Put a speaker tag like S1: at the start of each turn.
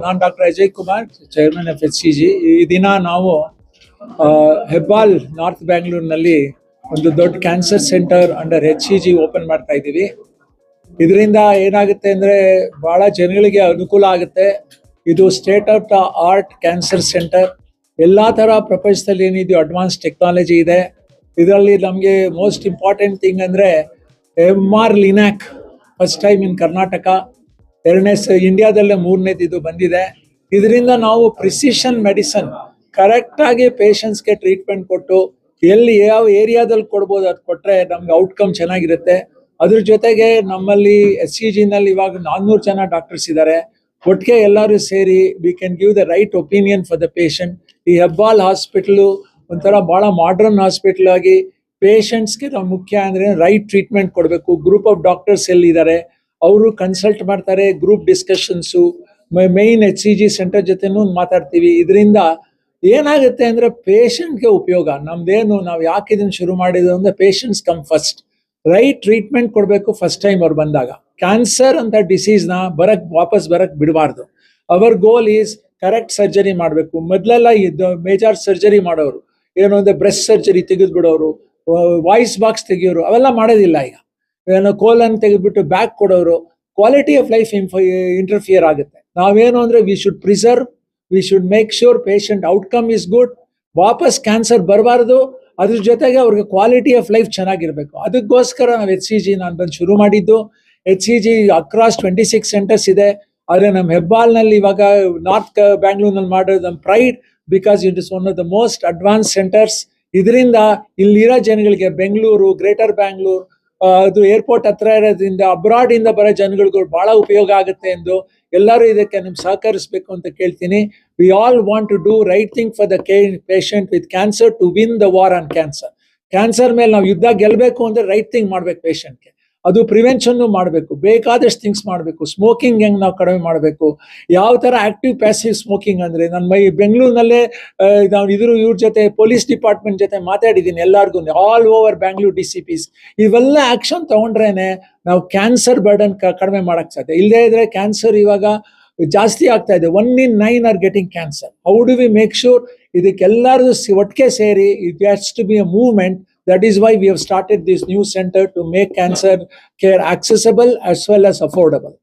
S1: ನಾನು doctor Ajay Kumar, chairman of HCG. ಈ ದಿನ ನಾವು ಹೆಬ್ಬಾಲ್ ನಾರ್ತ್ ಬ್ಯಾಂಗ್ಳೂರ್ನಲ್ಲಿ ಒಂದು ದೊಡ್ಡ cancer centre under HCG open ಮಾಡ್ತಾ ಇದ್ದೀವಿ. ಇದರಿಂದ ಏನಾಗುತ್ತೆ ಅಂದರೆ ಭಾಳ ಜನಗಳಿಗೆ ಅನುಕೂಲ ಆಗುತ್ತೆ. ಇದು state of the art cancer centre. ಎಲ್ಲ ಥರ ಪ್ರಪಂಚದಲ್ಲಿ ಏನಿದೆಯೋ ಅಡ್ವಾನ್ಸ್ ಟೆಕ್ನಾಲಜಿ ಇದೆ. ಇದರಲ್ಲಿ ನಮಗೆ ಮೋಸ್ಟ್ ಇಂಪಾರ್ಟೆಂಟ್ ಥಿಂಗ್ ಅಂದರೆ MR linac first time in Karnataka, ಎರಡನೇ ಇಂಡಿಯಾದಲ್ಲೇ ಮೂರನೇದು ಇದು ಬಂದಿದೆ. ಇದರಿಂದ ನಾವು ಪ್ರಿಸಿಷನ್ ಮೆಡಿಸನ್ ಕರೆಕ್ಟಾಗಿ ಪೇಷಂಟ್ಸ್ಗೆ ಟ್ರೀಟ್ಮೆಂಟ್ ಕೊಟ್ಟು ಎಲ್ಲಿ ಯಾವ ಏರಿಯಾದಲ್ಲಿ ಕೊಡ್ಬೋದು ಅದು ಕೊಟ್ಟರೆ ನಮ್ಗೆ ಔಟ್ಕಮ್ ಚೆನ್ನಾಗಿರುತ್ತೆ. ಅದ್ರ ಜೊತೆಗೆ ನಮ್ಮಲ್ಲಿ HCGನಲ್ಲಿ ಇವಾಗ 400 ಜನ ಡಾಕ್ಟರ್ಸ್ ಇದ್ದಾರೆ. ಒಟ್ಟಿಗೆ ಎಲ್ಲರೂ ಸೇರಿ we can give the right opinion for the patient. ಈ ಹೆಬ್ಬಾಲ್ ಹಾಸ್ಪಿಟ್ಲು ಒಂಥರ ಭಾಳ ಮಾಡ್ರನ್ ಹಾಸ್ಪಿಟ್ಲ್ ಆಗಿ ಪೇಷಂಟ್ಸ್ಗೆ ನಾವು ಮುಖ್ಯ ಅಂದರೆ ರೈಟ್ ಟ್ರೀಟ್ಮೆಂಟ್ ಕೊಡಬೇಕು. ಗ್ರೂಪ್ ಆಫ್ ಡಾಕ್ಟರ್ಸ್ ಎಲ್ಲಿದ್ದಾರೆ ಅವರು ಕನ್ಸಲ್ಟ್ ಮಾಡ್ತಾರೆ. Group discussions main HCG centre ಜೊತೆನೂ ಮಾತಾಡ್ತೀವಿ. ಇದರಿಂದ ಏನಾಗುತ್ತೆ ಅಂದರೆ ಪೇಷಂಟ್ಗೆ ಉಪಯೋಗ. ನಮ್ದೇನು ನಾವು ಯಾಕೆ ಇದನ್ನು ಶುರು ಮಾಡಿದ್ರು ಅಂದರೆ patients come first. Right treatment ಕೊಡಬೇಕು ಫಸ್ಟ್ ಟೈಮ್ ಅವ್ರು ಬಂದಾಗ. ಕ್ಯಾನ್ಸರ್ ಅಂತ ಡಿಸೀಸ್ನ ವಾಪಸ್ ಬರಕ್ಕೆ ಬಿಡಬಾರ್ದು. Our goal is correct surgery ಮಾಡಬೇಕು. ಮೊದಲೆಲ್ಲ ಇದು ಮೇಜರ್ ಸರ್ಜರಿ ಮಾಡೋರು, ಏನು ಅಂದರೆ ಬ್ರೆಸ್ಟ್ ಸರ್ಜರಿ ತೆಗೆದು ಬಿಡೋರು, ವಾಯ್ಸ್ ಬಾಕ್ಸ್ ತೆಗಿಯೋರು, ಅವೆಲ್ಲ ಮಾಡೋದಿಲ್ಲ ಈಗ. ಏನೋ ಕೋಲನ್ ತೆಗೆದ್ಬಿಟ್ಟು ಬ್ಯಾಕ್ ಕೊಡೋರು. ಕ್ವಾಲಿಟಿ ಆಫ್ ಲೈಫ್ ಇಂಟರ್ಫಿಯರ್ ಆಗುತ್ತೆ. ನಾವೇನು ಅಂದರೆ we should preserve, we should make sure patient outcome is good. ವಾಪಸ್ ಕ್ಯಾನ್ಸರ್ ಬರಬಾರ್ದು. ಅದ್ರ ಜೊತೆಗೆ ಅವ್ರಿಗೆ ಕ್ವಾಲಿಟಿ ಆಫ್ ಲೈಫ್ ಚೆನ್ನಾಗಿರಬೇಕು. ಅದಕ್ಕೋಸ್ಕರ ನಾವು HCG ನಾನು ಬಂದು ಶುರು ಮಾಡಿದ್ದು. HCG ಅಕ್ರಾಸ್ 26 ಸೆಂಟರ್ಸ್ ಇದೆ. ಆದರೆ ನಮ್ಮ ಹೆಬ್ಬಾಲ್ನಲ್ಲಿ ಇವಾಗ ನಾರ್ತ್ ಬ್ಯಾಂಗ್ಳೂರ್ನಲ್ಲಿ ಮಾಡೋದು ನಮ್ಮ pride, because it is one of the most advance centres. ಇದರಿಂದ ಇಲ್ಲಿರೋ ಜನಗಳಿಗೆ ಬೆಂಗಳೂರು, ಗ್ರೇಟರ್ ಬ್ಯಾಂಗ್ಳೂರ್, ಅದು ಏರ್ಪೋರ್ಟ್ ಹತ್ರ ಇರೋದ್ರಿಂದ ಅಬ್ರಾಡ್ ಇಂದ ಬರೋ ಜನಗಳಿಗೂ ಬಹಳ ಉಪಯೋಗ ಆಗುತ್ತೆ ಎಂದು ಎಲ್ಲರೂ ಇದಕ್ಕೆ ನಿಮ್ಗೆ ಸಹಕರಿಸಬೇಕು ಅಂತ ಕೇಳ್ತೀನಿ. We all want to do right thing for the patient with cancer to win the war on cancer. Cancer ಮೇಲೆ ನಾವು ಯುದ್ಧ ಗೆಲ್ಲಬೇಕು ಅಂದರೆ ರೈಟ್ ಥಿಂಗ್ ಮಾಡ್ಬೇಕು ಪೇಷಂಟ್ಗೆ. ಅದು ಪ್ರಿವೆನ್ಷನ್ನು ಮಾಡಬೇಕು, ಬೇಕಾದಷ್ಟು ಥಿಂಗ್ಸ್ ಮಾಡಬೇಕು. ಸ್ಮೋಕಿಂಗ್ ಹೆಂಗೆ ನಾವು ಕಡಿಮೆ ಮಾಡಬೇಕು, ಯಾವ ಥರ ಆಕ್ಟಿವ್ ಪ್ಯಾಸಿವ್ ಸ್ಮೋಕಿಂಗ್ ಅಂದರೆ ನನ್ನ ಬೆಂಗಳೂರಿನಲ್ಲೇ ನಾವು ಇವ್ರ ಜೊತೆ ಪೊಲೀಸ್ ಡಿಪಾರ್ಟ್ಮೆಂಟ್ ಜೊತೆ ಮಾತಾಡಿದ್ದೀನಿ. ಎಲ್ಲರಿಗೂ ಆಲ್ ಓವರ್ ಬ್ಯಾಂಗ್ಳೂರ್ DCPs ಇವೆಲ್ಲ ಆ್ಯಕ್ಷನ್ ತೊಗೊಂಡ್ರೇನೆ ನಾವು ಕ್ಯಾನ್ಸರ್ ಬರ್ಡನ್ ಕಡಿಮೆ ಮಾಡೋಕ್ಕೆ ಸಾಧ್ಯ. ಇಲ್ಲದೇ ಇದ್ರೆ ಕ್ಯಾನ್ಸರ್ ಇವಾಗ ಜಾಸ್ತಿ ಆಗ್ತಾ ಇದೆ. 1 in 9 are getting cancer. How do we make sure ಇದಕ್ಕೆಲ್ಲರೂ ಒಟ್ಟಿಗೆ ಸೇರಿ it has to be a movement. That is why we have started this new center to make cancer care accessible as well as affordable.